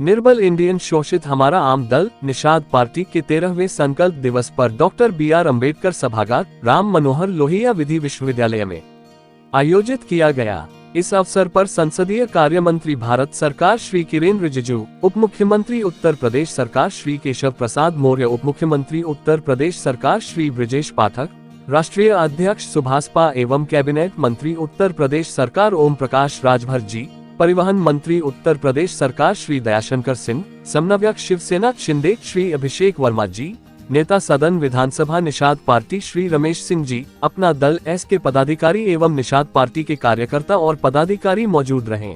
निर्बल इंडियन शोषित हमारा आम दल निषाद पार्टी के 13वें संकल्प दिवस पर डॉक्टर BR अम्बेडकर सभागार राम मनोहर लोहिया विधि विश्वविद्यालय में आयोजित किया गया। इस अवसर पर संसदीय कार्य मंत्री भारत सरकार श्री किरेन रिजिजू, उप मुख्यमंत्री उत्तर प्रदेश सरकार श्री केशव प्रसाद मौर्य, उप मुख्यमंत्री उत्तर प्रदेश सरकार श्री ब्रजेश पाठक, राष्ट्रीय अध्यक्ष सुभाषपा एवं कैबिनेट मंत्री उत्तर प्रदेश सरकार ओम प्रकाश राजभर जी, परिवहन मंत्री उत्तर प्रदेश सरकार श्री दयाशंकर सिंह, समन्वयक शिवसेना शिंदे श्री अभिषेक वर्मा जी, नेता सदन विधानसभा निषाद पार्टी श्री रमेश सिंह जी, अपना दल एस के पदाधिकारी एवं निषाद पार्टी के कार्यकर्ता और पदाधिकारी मौजूद रहे।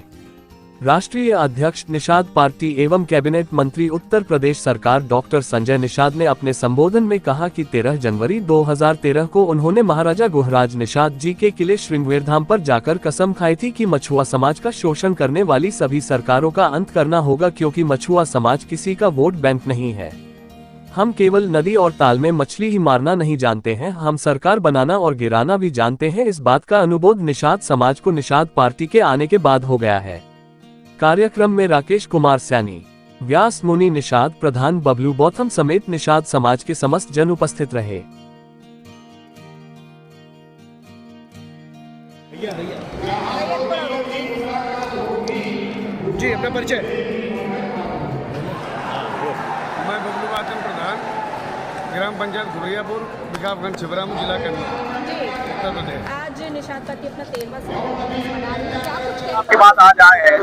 राष्ट्रीय अध्यक्ष निषाद पार्टी एवं कैबिनेट मंत्री उत्तर प्रदेश सरकार डॉक्टर संजय निषाद ने अपने संबोधन में कहा कि 13 जनवरी 2013 को उन्होंने महाराजा गुहराज निषाद जी के किले श्रृंगवेरधाम पर जाकर कसम खाई थी कि मछुआ समाज का शोषण करने वाली सभी सरकारों का अंत करना होगा, क्योंकि मछुआ समाज किसी का वोट बैंक नहीं है। हम केवल नदी और ताल में मछली ही मारना नहीं जानते हैं, हम सरकार बनाना और गिराना भी जानते हैं। इस बात का अनुबोध निषाद समाज को निषाद पार्टी के आने के बाद हो गया है। कार्यक्रम में राकेश कुमार सैनी, व्यास मुनि निषाद प्रधान बबलू बौथम समेत निषाद समाज के समस्त जन उपस्थित रहे। जी, अपना परिचय। मैं बबलू बौथम प्रधान, ग्राम पंचायत गुरैयापुर, विकासखंड छिबरामऊ, जिला उत्तर प्रदेश। आज निषाद पार्टी अपना 13वां संकल्प मना रही है, क्या कुछ आपके बाद आज आए हैं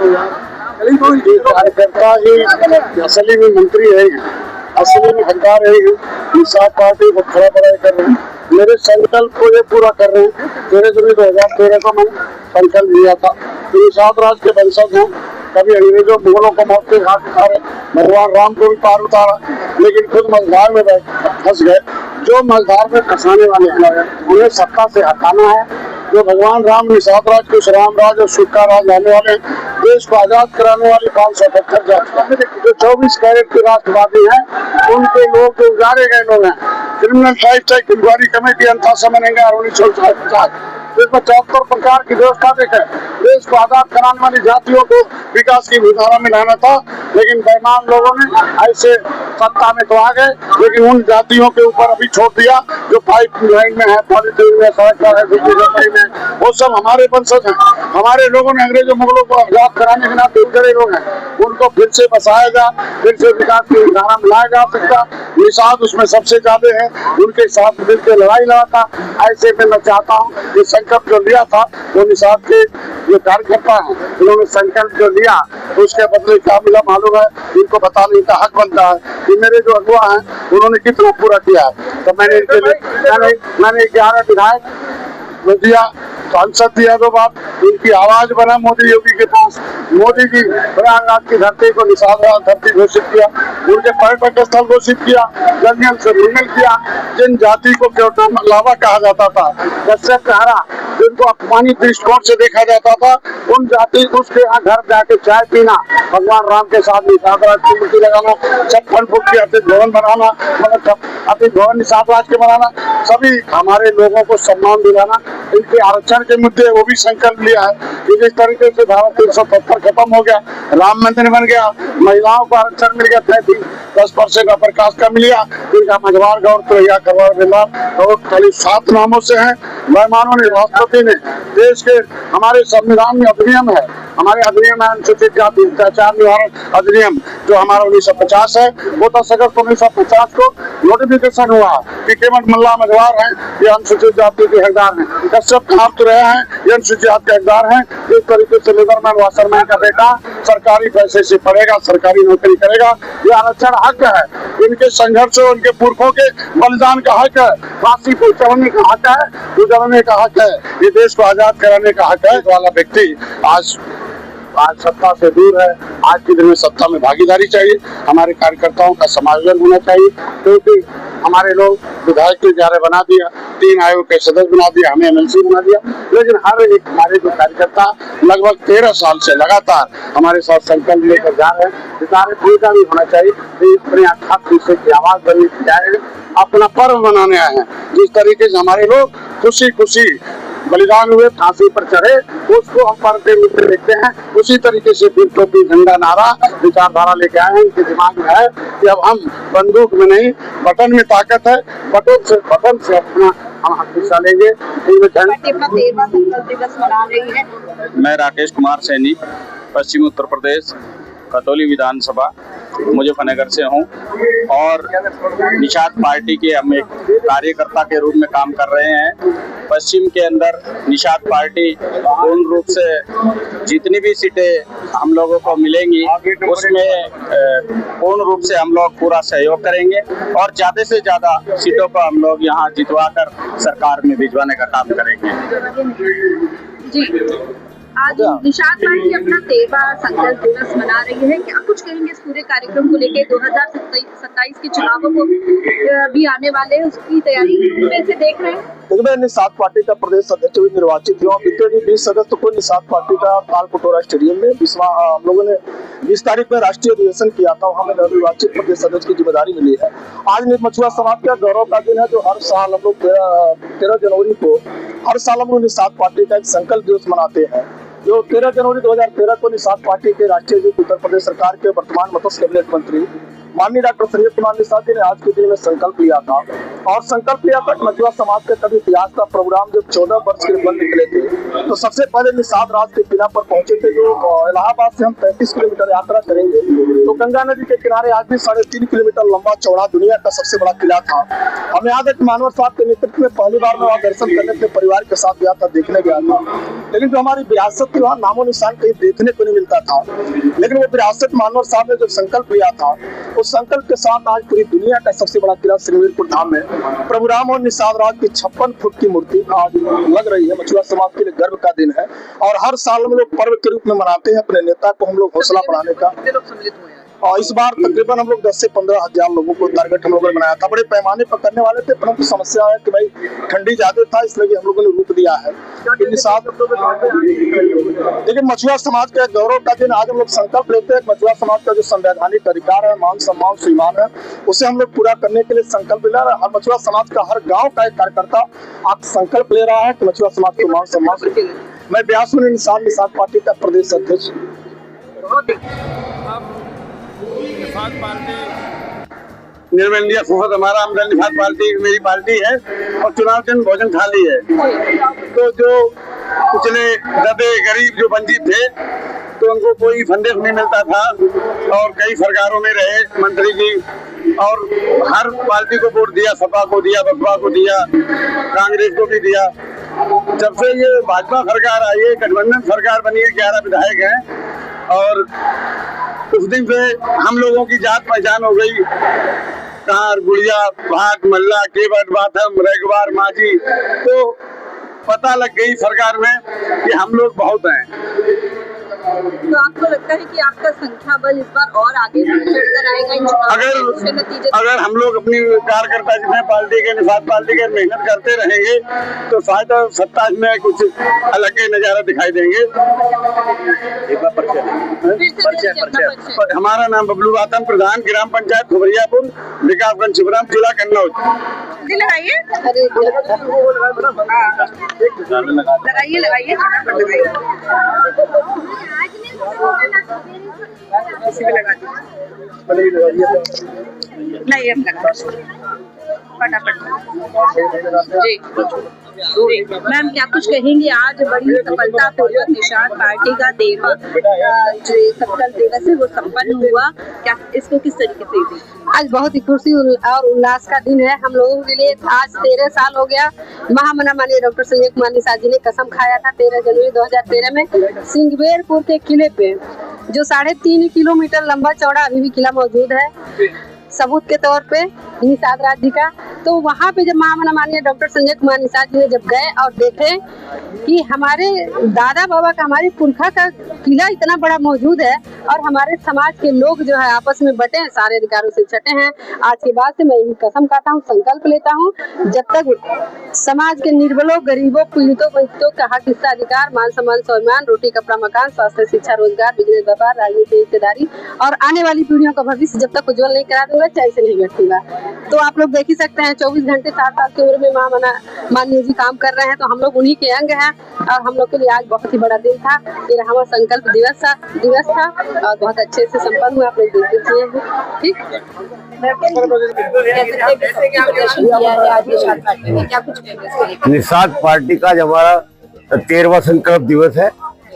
कार्यकर्ता ही असली में मंत्री है, असली में हकदार है। निषाद पार्टी को खड़ा बढ़ाई कर रहे हैं, मेरे संकल्प को ये पूरा कर रहे हैं। 13 जनवरी 2013 को मैंने संकल्प लिया था। निषाद राज के वंशज हैं, कभी अंग्रेजों मुगलों को मौत के घाट उतारे, भगवान राम को भी पार उतारा, लेकिन खुद मझधार में फंस गए। जो मझधार में फंसाने वाले हैं उन्हें सत्ता से हटाना है। जो भगवान राम निषाद राज कुछ राम राज और सुख का राज लाने वाले देश को आजाद कराने वाले 578 जाति जो 24 कैरेट के राष्ट्रवादी हैं, उनके लोग जो उजारे गए लोग हैं। क्रिमिनल ट्राइब्स इंक्वायरी कमेटी अंता समझेंगे 1950 इसमें 74 प्रकार की व्यवस्था देखे देश को आजाद कराने वाली जातियों को विकास की धारा में लाना था, लेकिन बेईमान लोगों ने ऐसे सत्ता में तो आ गए, लेकिन उन जातियों के ऊपर अभी छोड़ दिया जो पाइप लाइन में है, पॉलिटिक्स में, सड़क पर है, बिजली में, वो सब हमारे वंशज हैं। हमारे लोगों ने अंग्रेजों मुगलों को आजाद कराने के नाते उजड़े लोग हैं, उनको फिर से बसाएगा, फिर से विकास की धारा में लाया जा सकता। निषाद उसमें सबसे ज्यादा है, उनके साथ मिलकर लड़ाई लड़ा था। ऐसे में मैं चाहता हूँ ये संकल्प जो लिया था वो निषाद के जो कार्यकर्ता हैं उन्होंने संकल्प जो लिया तो उसके बदले क्या मिला मालूम है, इनको बताने का हक बनता है कि मेरे जो अगुआ हैं उन्होंने कितना पूरा किया है। तो मैंने इनके लिए मैंने 11 विधायक दिया, सांसद दिया 2 बार, इनकी आवाज बना मोदी योगी के पास। मोदी जी प्रयागराज की धरती को निषाद धरती घोषित किया, उनके पर्यटक स्थल घोषित किया, जंगल से विलय किया। जिन जाति को केवटा लावा कहा जाता था, कश्यप कहरा, जिनको अपमानित दृष्टिकोण से देखा जाता था, उन जाति उसके यहाँ घर जाके चाय पीना, भगवान राम के साथ निषाद राज की मूर्ति लगाना, 56 फुट की अतिथि भवन बनाना, मतलब अतिथि भवन निषाद राज के बनाना, सभी हमारे लोगों को सम्मान दिलाना, इनके आरक्षण के मुद्दे वो भी संकल्प लिया है कि जिस तरीके से धारा 370 खत्म हो गया, राम मंदिर बन गया, महिलाओं को आरक्षण मिल गया, 10% अपर कास्ट का मिल गया, इनका मझवार गौर तो करवार खाली 7 नामों से है। मेहमानों ने राष्ट्रपति ने देश के हमारे संविधान में अधिनियम है, हमारे अधिनियम है अनुसूचित जाति अत्याचार निवारण अधिनियम जो हमारा 1950 है, वो 10 अगस्त 1950 को नोटिफिकेशन हुआ कि केवल मल्ला मझवार है ये अनुसूचित जाति के हकदार हैं। कश्यप आप रहे हैं ये अनुसूचित जाति के हकदार हैं। इस तरीके से लेबरमैन वाशरमैन का बेटा सरकारी पैसे से पढ़ेगा, सरकारी नौकरी करेगा, ये आरक्षण हक है। इनके संघर्ष और उनके पुरखों के बलिदान का हक है, फांसी पर चढ़ने का हक है, गुजरने का हक है, ये देश को आजाद कराने का हक है। वाला व्यक्ति आज सत्ता से दूर है। आज के दिन में सत्ता में भागीदारी चाहिए, हमारे कार्यकर्ताओं का समायोजन होना चाहिए, क्योंकि हमारे लोग विधायक के 11 बना दिया, 3 आयोग के सदस्य बना दिया, हमें MLC बना दिया, लेकिन हर एक हमारे जो कार्यकर्ता लगभग 13 साल से लगातार हमारे साथ संकल्प लेकर जा रहे हैं। इस भूमिका भी होना चाहिए, अपने अर्थात की आवाज बनने की जाए, अपना पर्व मनाने आए हैं। जिस तरीके से हमारे लोग खुशी खुशी बलिदान हुए, फांसी पर चढ़े, उसको हम पर्दे में देखते हैं। उसी तरीके से फिर टोपी झंडा नारा विचारधारा लेके आए हैं। उनके दिमाग में है कि अब हम बंदूक में नहीं, बटन में ताकत है, बटन से अपना हम हिस्सा लेंगे। अपना 13वां संकल्प दिवस मना रही है। मैं राकेश कुमार सैनी, पश्चिमी उत्तर प्रदेश खतौली विधानसभा मुजफ्फरनगर से हूं और निषाद पार्टी के हम एक कार्यकर्ता के रूप में काम कर रहे हैं। पश्चिम के अंदर निषाद पार्टी पूर्ण रूप से जितनी भी सीटें हम लोगों को मिलेंगी उसमें पूर्ण रूप से हम लोग पूरा सहयोग करेंगे और ज़्यादा से ज़्यादा सीटों को हम लोग यहाँ जितवा कर सरकार में भिजवाने का काम करेंगे। जी, आज निषाद पार्टी अपना 13वां संकल्प दिवस मना रही है। क्या कुछ कहेंगे इस पूरे कार्यक्रम को लेकर? 2027 के चुनावों को भी आने वाले हैं, उसकी तैयारी कैसे देख रहे हैं? देखिए, मैं निषाद पार्टी का प्रदेश अध्यक्ष भी निर्वाचित हुआ। बीते 20 अगस्त को निषाद पार्टी का तालकटोरा स्टेडियम में हम लोगों ने 20 तारीख में राष्ट्रीय अधिवेशन किया था। वहाँ में नवनिर्वाचित प्रदेश अध्यक्ष की जिम्मेदारी मिली है। आज मछुआ समाज का गौरव का दिन है, जो हर साल हम लोग 13 जनवरी को हर साल हम लोग निषाद पार्टी का एक संकल्प दिवस मनाते हैं। जो 13 जनवरी 2013 को निषाद पार्टी के राष्ट्रीय अध्यक्ष उत्तर प्रदेश सरकार के वर्तमान मत्स्य कैबिनेट मंत्री माननीय डॉक्टर संजय कुमार निषाद जी ने आज के दिन में संकल्प लिया था और संकल्प लिया था कि मछुआ समाज के कभी इतिहास का प्रोग्राम जब 14 वर्ष के बाद निकले थे तो सबसे पहले निषाद राज के किला पर पहुंचे थे। जो इलाहाबाद से हम 35 किलोमीटर यात्रा करेंगे तो गंगा नदी के किनारे आज भी 3.5 किलोमीटर लंबा चौड़ा दुनिया का सबसे बड़ा किला था। हमें याद है कि मानवर साहब के नेतृत्व में पहली बार मैं वहाँ दर्शन करने अपने परिवार के साथ गया था, देखने गया था। लेकिन जो हमारी विरासत थी वहाँ नामो निशान कहीं देखने को नहीं मिलता था। लेकिन वो विरासत मानवर साहब ने जो संकल्प लिया था उस संकल्प के साथ आज पूरी दुनिया का सबसे बड़ा किला श्रीवीरपुर धाम में प्रभु राम और निषाद राज की 56 फुट की मूर्ति आज लग रही है। मछुआ समाज के लिए गर्व का दिन है और हर साल हम लोग पर्व के रूप में मनाते हैं। अपने नेता को हम लोग हौसला बढ़ाने का और इस बार तकरीबन हम लोग 10 से 15 हजार लोगों को टारगेट हम लोगों ने बनाया था। बड़े पैमाने पर करने वाले थे, परंतु समस्या है कि भाई ठंडी ज्यादा था, इसलिए हम लोगों ने रूप दिया है। लेकिन मछुआ समाज का गौरव का दिन आज हम लोग संकल्प लेते हैं। मछुआ समाज का जो संवैधानिक अधिकार है, मान सम्मान श्रीमान है, उसे हम लोग पूरा करने के लिए संकल्प ले रहे हैं। हर मछुआ समाज का हर गाँव का एक कार्यकर्ता आप संकल्प ले रहा है कि मछुआ समाज को मान सम्मान। मैं व्यास निषाद पार्टी का प्रदेश अध्यक्ष। निषाद पार्टी निर्मल इंडिया फोकस हमारा आमदल निषाद पार्टी मेरी पार्टी है और चुनाव चिन्ह भोजन थाली है। तो जो पिछले दबे गरीब जो वंचित थे तो उनको कोई फंडेस नहीं मिलता था और कई सरकारों में रहे मंत्री जी और हर पार्टी को वोट दिया, सपा को दिया, बसपा को दिया, कांग्रेस को भी दिया। जब से ये भाजपा सरकार आई है, गठबंधन सरकार बनी है, 11 विधायक हैं और उस दिन से हम लोगों की जात पहचान हो गई। कार, गुड़िया, भाट, मल्ला, केवट, बाथम, रेगवार, माझी, तो पता लग गई सरकार में कि हम लोग बहुत हैं। तो आपको लगता है कि आपका संख्या बल इस बार और आगे बढ़कर आएगा इन चुनावों के नतीजे? अगर हम लोग अपनी कार्यकर्ता जितने पार्टी के निषाद पार्टी के मेहनत करते रहेंगे तो शायद 27 में कुछ अलग के नजारा दिखाई देंगे। एक बार परिचय। हमारा नाम बबलू बातम, प्रधान ग्राम पंचायत खुबरियापुर, विकासगंज शिवराम, जिला कन्नौज। लगाइए नहीं अब लगा फटाफट जी। मैम क्या कुछ कहेंगे? आज बड़ी सफलता पूर्वक निषाद पार्टी का 13वां जो संकल्प दिवस है वो संपन्न हुआ, क्या इसको किस तरीके से? आज बहुत ही खुशी और उल्लास का दिन है हम लोगों के लिए। आज 13 साल हो गया महामना माननीय डॉक्टर संजय कुमार निषाद जी ने कसम खाया था 13 जनवरी 2013 में सिंगवेरपुर के किले पे, जो 3.5 किलोमीटर लंबा चौड़ा अभी भी किला मौजूद है सबूत के तौर पे निषाद राज जी का। तो वहाँ पे जब महामना माननीय डॉक्टर संजय कुमार निषाद जी ने जब गए और देखे कि हमारे दादा बाबा का, हमारे पुरखा का किला इतना बड़ा मौजूद है और हमारे समाज के लोग जो है आपस में बटे हैं, सारे अधिकारों से छटे हैं। आज के बाद से मैं यही कसम खाता हूँ, संकल्प लेता हूँ, जब तक समाज के निर्बलों, गरीबों, पीड़ितों, वंचितों का हक, हिस्सा, अधिकार, मान सम्मान, स्वाभिमान, रोटी, कपड़ा, मकान, स्वास्थ्य, शिक्षा, रोजगार, बिजनेस, व्यापार, राजनीति, हिस्सेदारी और आने वाली पीढ़ियों का भविष्य जब तक उज्जवल नहीं करा दूंगा, चाहे से नहीं बैठूंगा। तो आप लोग देख ही सकते हैं 24 घंटे 60 साल की उम्र में माननीय जी काम कर रहे हैं, तो हम लोग उन्हीं के अंग हैं। और हम लोग के लिए आज बहुत ही बड़ा दिन था, 13वां संकल्प दिवस था और बहुत अच्छे से संपन्न हुआ। आप लोग देखते हैं, ठीक। निषाद पार्टी का हमारा 13वां संकल्प दिवस है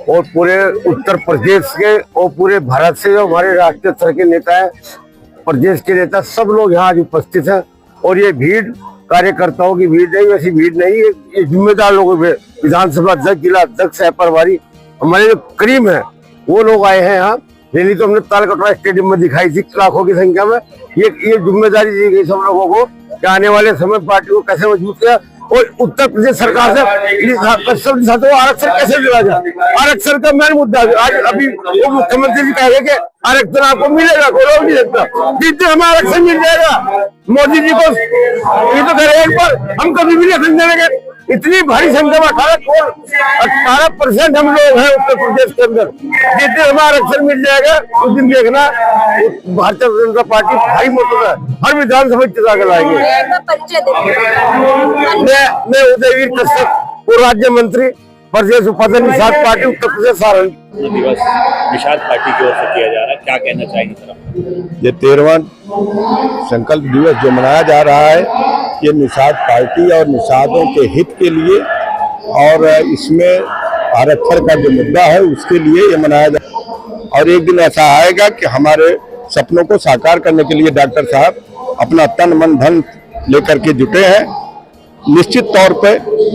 और पूरे उत्तर प्रदेश के और पूरे भारत से जो हमारे राष्ट्रीय स्तर के नेता हैं, प्रदेश के नेता, सब लोग यहाँ आज उपस्थित हैं। और ये भीड़ कार्यकर्ताओं की भीड़ नहीं, वैसी भीड़ नहीं, ये जिम्मेदार लोगों में विधानसभा अध्यक्ष, जिला अध्यक्ष, सह प्रभारी, हमारे जो करीब हैं वो लोग आए हैं यहाँ। रैली तो हमने तालकटोरा स्टेडियम में दिखाई थी लाखों की संख्या में। ये जिम्मेदारी दी गई सब लोगों को कि आने वाले समय पार्टी को कैसे मजबूत किया और उत्तर प्रदेश सरकार से आरक्षण कैसे दिया जाए। आरक्षण का मेन मुद्दा आज अभी वो मुख्यमंत्री जी कह रहे कि आरक्षण आपको मिलेगा, कोई रोक नहीं सकता, जितने हमें आरक्षण मिल जाएगा। मोदी जी को ये तो कह रहे एक बार हम कभी भी नहीं देंगे। इतनी भारी संख्या में 18% हम लोग हैं उत्तर प्रदेश के अंदर, जितने हमें आरक्षण मिल जाएगा उस दिन देखना भारतीय जनता पार्टी भारी मोटर है, हर विधानसभा जिता कर लाएंगे। मैं उदयवीर कश्यप, पूर्व राज्य मंत्री, प्रदेश उपाध्यक्ष, निषाद पार्टी, उत्तर प्रदेश, सहारनपुर। दिवस निषाद पार्टी की ओर से किया जा रहा है, क्या कहना चाहेंगे सर? ये 13वां संकल्प दिवस जो मनाया जा रहा है, ये निषाद पार्टी और निषादों के हित के लिए और इसमें आरक्षण का जो मुद्दा है उसके लिए ये मनाया जा। और एक दिन ऐसा आएगा कि हमारे सपनों को साकार करने के लिए डॉक्टर साहब अपना तन मन धन लेकर के जुटे हैं। निश्चित तौर पे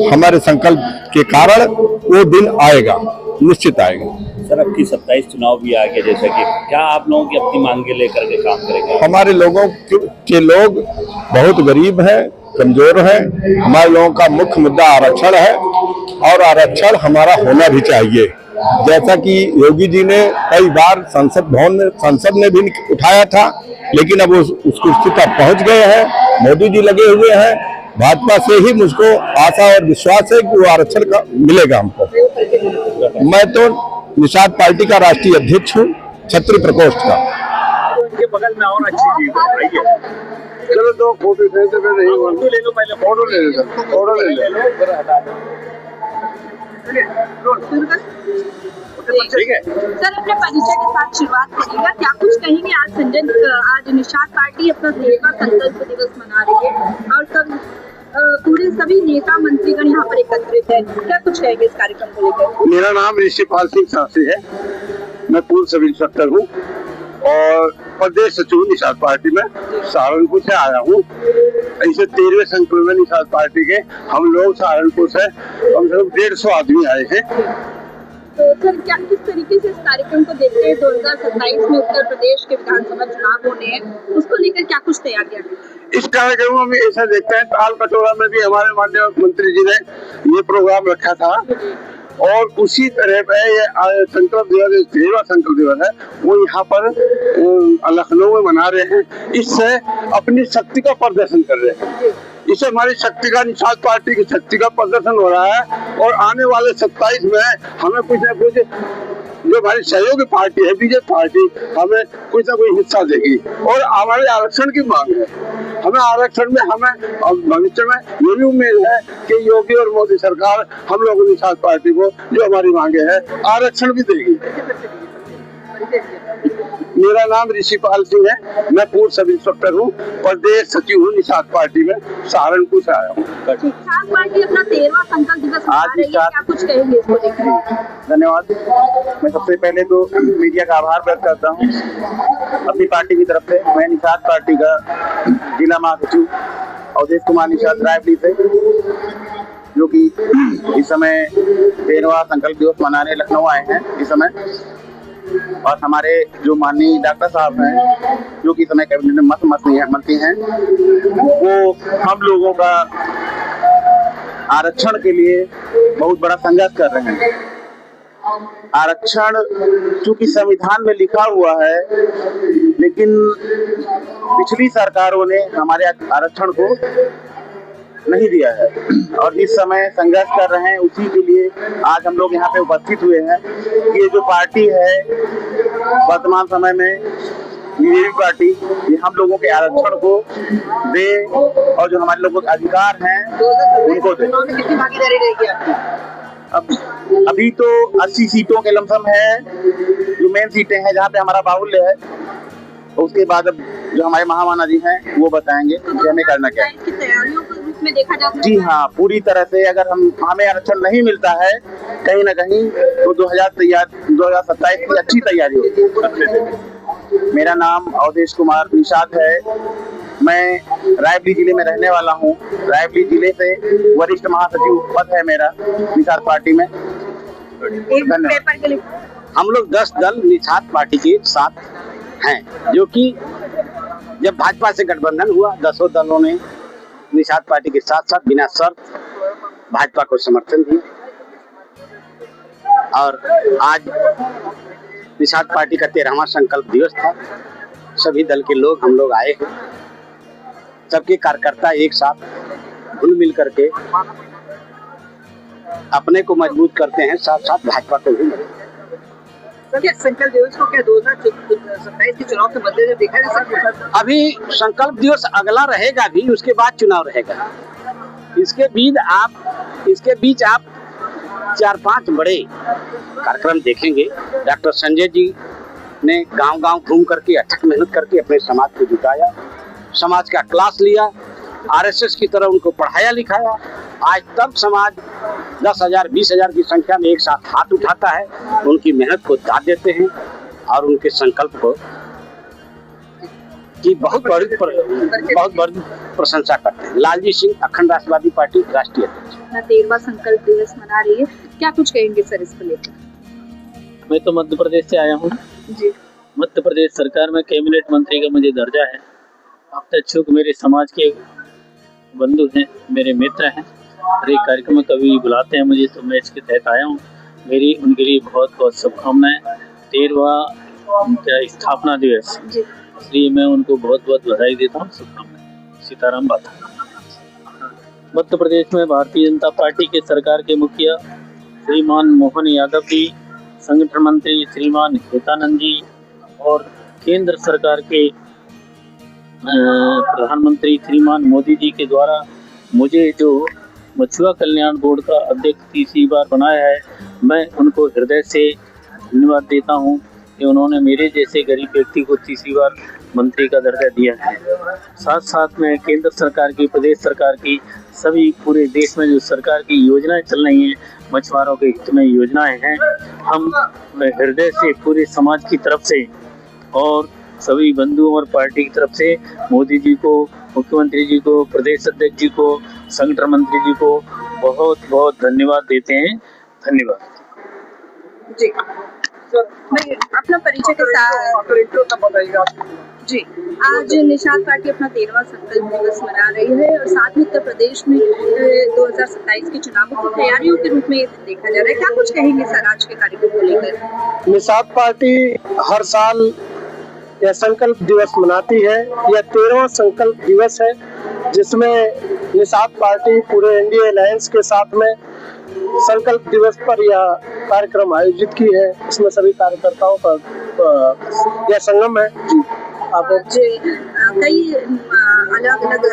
हमारे संकल्प के कारण वो दिन आएगा, निश्चित आएगा। सर, अब की 27 चुनाव भी आ गए, जैसा कि क्या आप लोगों की अपनी मांगे लेकर के काम करेंगे? हमारे लोगों के लोग बहुत गरीब हैं, कमजोर हैं। हमारे लोगों का मुख्य मुद्दा आरक्षण है और आरक्षण हमारा होना भी चाहिए। जैसा कि योगी जी ने कई बार संसद ने भी उठाया था, लेकिन अब उसकी स्थिति तक पहुंच गए हैं। मोदी जी लगे हुए हैं। भाजपा से ही मुझको आशा और विश्वास है कि वो आरक्षण का मिलेगा हमको। मैं तो निषाद पार्टी का राष्ट्रीय अध्यक्ष हूँ, छत्री प्रकोष्ठ का। उनके बगल में और अच्छी चीज है, चलो दो फोटो ले लो, पहले फोटो ले लो, फोटो ले लो। ठीक है सर, अपने परिचय के साथ शुरुआत करिएगा। क्या कुछ कहेंगे? आज निषाद पार्टी अपना 13वां संकल्प दिवस मना रही है और सब पूरे सभी नेता मंत्रीगण यहाँ पर एकत्रित है, क्या कुछ कहेंगे इस कार्यक्रम को लेकर? मेरा नाम ऋषिपाल सिंह शास्त्री है, मैं पूर्व सब इंस्पेक्टर हूँ और प्रदेश सचिव निषाद पार्टी में सहारनपुर से आया हूँ। ऐसे 13वें संकल्प में निषाद पार्टी के हम लोग सहारनपुर से कम से कम 150 आदमी आए हैं। तो सर, क्या किस तरीके से इस कार्यक्रम को देखते हैं? 2027 में उत्तर प्रदेश के विधानसभा चुनाव होने हैं, उसको लेकर क्या कुछ तैयारियां हैं? इस कार्यक्रम में ऐसा देखते हैं, तालकटोरा में भी हमारे माननीय मंत्री जी ने ये प्रोग्राम रखा था और उसी तरह पे ये संकल्प दिवस 13वां संकल्प दिवस है वो यहाँ पर लखनऊ में मना रहे हैं। इससे अपनी शक्ति का प्रदर्शन कर रहे हैं, इससे हमारी शक्ति का, निषाद पार्टी की शक्ति का प्रदर्शन हो रहा है। और आने वाले 27 में हमें कुछ न कुछ, जो हमारी सहयोगी पार्टी है बीजेपी पार्टी, हमें कुछ न कुछ हिस्सा देगी और हमारे आरक्षण की मांग है। हमें आरक्षण में हमें भविष्य में ये भी उम्मीद है कि योगी और मोदी सरकार हम लोगों निषाद पार्टी को जो हमारी मांगे है आरक्षण भी देगी। मेरा नाम ऋषिपाल सिंह है, मैं पूर्व सब इंस्पेक्टर हूँ, प्रदेश सचिव हूँ निषाद पार्टी में, सहारनपुर से आया हूँ। निषाद पार्टी अपना 13वां संकल्प दिवस मना रही है, क्या कुछ कहेंगे इसको लेकर? धन्यवाद। मैं सबसे पहले तो मीडिया का आभार व्यक्त करता हूँ अपनी पार्टी की तरफ से। मैं निषाद पार्टी का जिला महासचिव अवधेश कुमार निषाद रायबरेली से, जो कि इस समय 13वां संकल्प दिवस मनाने लखनऊ आए हैं इस समय। और हमारे जो माननीय डॉक्टर साहब हैं, जो कि समय कैबिनेट में मंत्री हैं, वो हम लोगों का आरक्षण के लिए बहुत बड़ा संघर्ष कर रहे हैं। आरक्षण चूंकि संविधान में लिखा हुआ है, लेकिन पिछली सरकारों ने हमारे आरक्षण को नहीं दिया है और इस समय संघर्ष कर रहे हैं। उसी के लिए आज हम लोग यहाँ पे उपस्थित हुए हैं। ये जो पार्टी है वर्तमान समय में बीजेपी पार्टी ये हम लोगों के आरक्षण को दे और जो हमारे लोगों के अधिकार हैं उनको दे। कितनी भागीदारी रहेगी आपकी? अब अभी तो 80 सीटों के लमसम है, जो मेन सीटें हैं जहाँ पे हमारा बाहुल्य है। उसके बाद अब जो हमारे महामाना जी हैं वो बताएंगे कि हमें करना क्या है। की तैयारियों के रूप में देखा जाता है? जी हाँ, पूरी तरह से अगर हमें आरक्षण नहीं मिलता है कहीं ना कहीं तो 2027 की अच्छी तैयारी होगी। मेरा नाम अवधेश कुमार निषाद है। मैं रायबरेली जिले में रहने वाला हूँ। रायबरेली जिले से वरिष्ठ महासचिव पद है मेरा निषाद पार्टी में। पेपर के लिए हम लोग 10 दल निषाद पार्टी के साथ हैं, जो कि जब भाजपा से गठबंधन हुआ 10 दलों ने निषाद पार्टी के साथ साथ बिना शर्त भाजपा को समर्थन दिया। और आज निषाद पार्टी का 13वां संकल्प दिवस था। सभी दल के लोग हम लोग आए हैं। सबके कार्यकर्ता एक साथ घुल मिल करके अपने को मजबूत करते हैं, साथ साथ भाजपा को भी। क्या संकल्प दिवस को क्या 2027 के चुनाव के मद्देनजर देखा जा सकता है? अभी संकल्प दिवस अगला रहेगा भी, उसके बाद चुनाव रहेगा। इसके बीच आप 4-5 बड़े कार्यक्रम देखेंगे। डॉक्टर संजय जी ने गांव-गांव घूम करके अथक मेहनत करके अपने समाज को जुटाया, समाज का क्लास लिया, आरएसएस की तरह उनको पढ़ाया लिखाया। आज तब समाज 10,000 20,000 की संख्या में एक साथ हाथ उठाता है, उनकी मेहनत को दाद देते हैं और उनके संकल्प को की बहुत बड़ी प्रशंसा करते हैं। लालजी सिंह अखंड राष्ट्रवादी पार्टी राष्ट्रीय अध्यक्ष। 13वां संकल्प दिवस मना रही है, क्या कुछ कहेंगे सर इसको लेकर? मैं तो मध्य प्रदेश से आया हूँ जी। मध्य प्रदेश सरकार में कैबिनेट मंत्री का मुझे दर्जा है। अब तक चूँकि मेरे समाज के बंधु हैं, मेरे मित्र हैं, हर एक कार्यक्रम में कभी बुलाते हैं मुझे, तो मैं इसके तहत आया हूँ। मेरी उनके लिए बहुत बहुत शुभकामनाएं। 13वां उनका स्थापना दिवस, इसलिए मैं उनको बहुत बहुत बधाई देता हूँ, शुभकामनाएं। सीताराम बाता। मध्य प्रदेश में भारतीय जनता पार्टी के सरकार के मुखिया श्रीमान मोहन यादव जी, संगठन मंत्री श्रीमान हितानंद जी और केंद्र सरकार के प्रधानमंत्री श्रीमान मोदी जी के द्वारा मुझे जो मछुआ कल्याण बोर्ड का अध्यक्ष तीसरी बार बनाया है, मैं उनको हृदय से धन्यवाद देता हूं कि उन्होंने मेरे जैसे गरीब व्यक्ति को तीसरी बार मंत्री का दर्जा दिया है। साथ साथ में केंद्र सरकार की, प्रदेश सरकार की, सभी पूरे देश में जो सरकार की योजनाएं चल रही हैं, मछुआरों के हित में योजनाएं हैं, हम हृदय से पूरे समाज की तरफ से और सभी बंधुओं और पार्टी की तरफ से मोदी जी को, मुख्यमंत्री जी को, प्रदेश अध्यक्ष जी को, संगठन मंत्री जी को बहुत बहुत धन्यवाद देते हैं। धन्यवाद जी। मैं अपना परिचय के साथ जी, आज निषाद पार्टी अपना 13वां संकल्प दिवस मना रही है और साथ में उत्तर प्रदेश में 2027 के चुनावों की तैयारियों के रूप में देखा जा रहा है। क्या कुछ कहेंगे सर आज के कार्यक्रम को लेकर? निषाद पार्टी हर साल यह संकल्प दिवस मनाती है। यह 13वां संकल्प दिवस है, जिसमें निषाद पार्टी पूरे एनडीए अलायंस के साथ में संकल्प दिवस पर यह कार्यक्रम आयोजित की है। इसमें सभी कार्यकर्ताओं का यह संगम है। जी, आप कई अलग अलग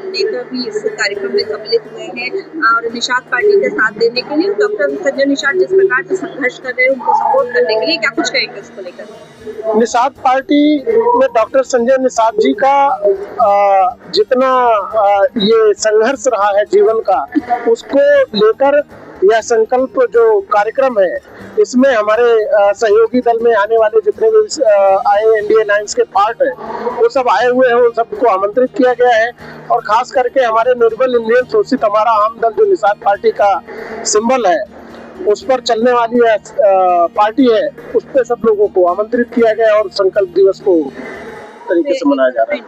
नेता भी इस कार्यक्रम में सम्मिलित हुए हैं और निषाद पार्टी का साथ देने के लिए डॉक्टर संजय निषाद जिस प्रकार से संघर्ष कर रहे हैं उनको सपोर्ट करने के लिए क्या कुछ कहेंगे इसको लेकर? निषाद पार्टी में डॉक्टर संजय निषाद जी का जितना ये संघर्ष रहा है जीवन का, उसको लेकर यह संकल्प जो कार्यक्रम है, इसमें हमारे सहयोगी दल में आने वाले जितने भी आए एनडीए अलायंस के पार्ट है, वो सब आए हुए हैं, उन सबको आमंत्रित किया गया है। और खास करके हमारे निर्बल इंडियन शोषित हमारा आम दल जो निषाद पार्टी का सिंबल है, उस पर चलने वाली पार्टी है, उस पर सब लोगों को आमंत्रित किया गया और संकल्प दिवस को तरीके से मनाया जा रहा है।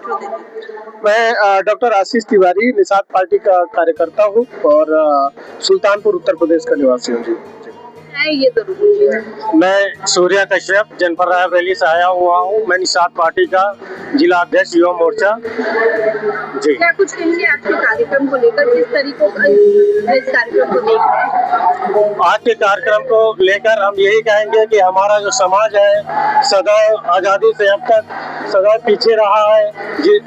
मैं डॉक्टर आशीष तिवारी निषाद पार्टी का कार्यकर्ता हूँ और सुल्तानपुर उत्तर प्रदेश का निवासी हूँ। जी, है ये जरूर पूछिए। मैं सूर्या कश्यप जनपद रायबरेली से आया हुआ हूँ। मैं निषाद पार्टी का जिला अध्यक्ष युवा मोर्चा। जी, क्या कुछ कहेंगे आज के कार्यक्रम को लेकर, किस तरीकों का इस कार्यक्रम को देख रहे हैं? आज के कार्यक्रम को लेकर हम यही कहेंगे कि हमारा जो समाज है सदैव आज़ादी से अब तक सदैव पीछे रहा है,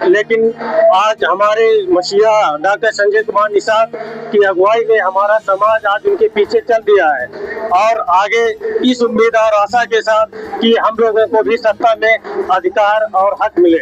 लेकिन आज हमारे मसीहा डॉक्टर संजय कुमार निषाद की अगुवाई में हमारा समाज आज उनके पीछे चल दिया है और आगे इस उम्मीद और आशा के साथ कि हम लोगों को भी सत्ता में अधिकार और हक मिले।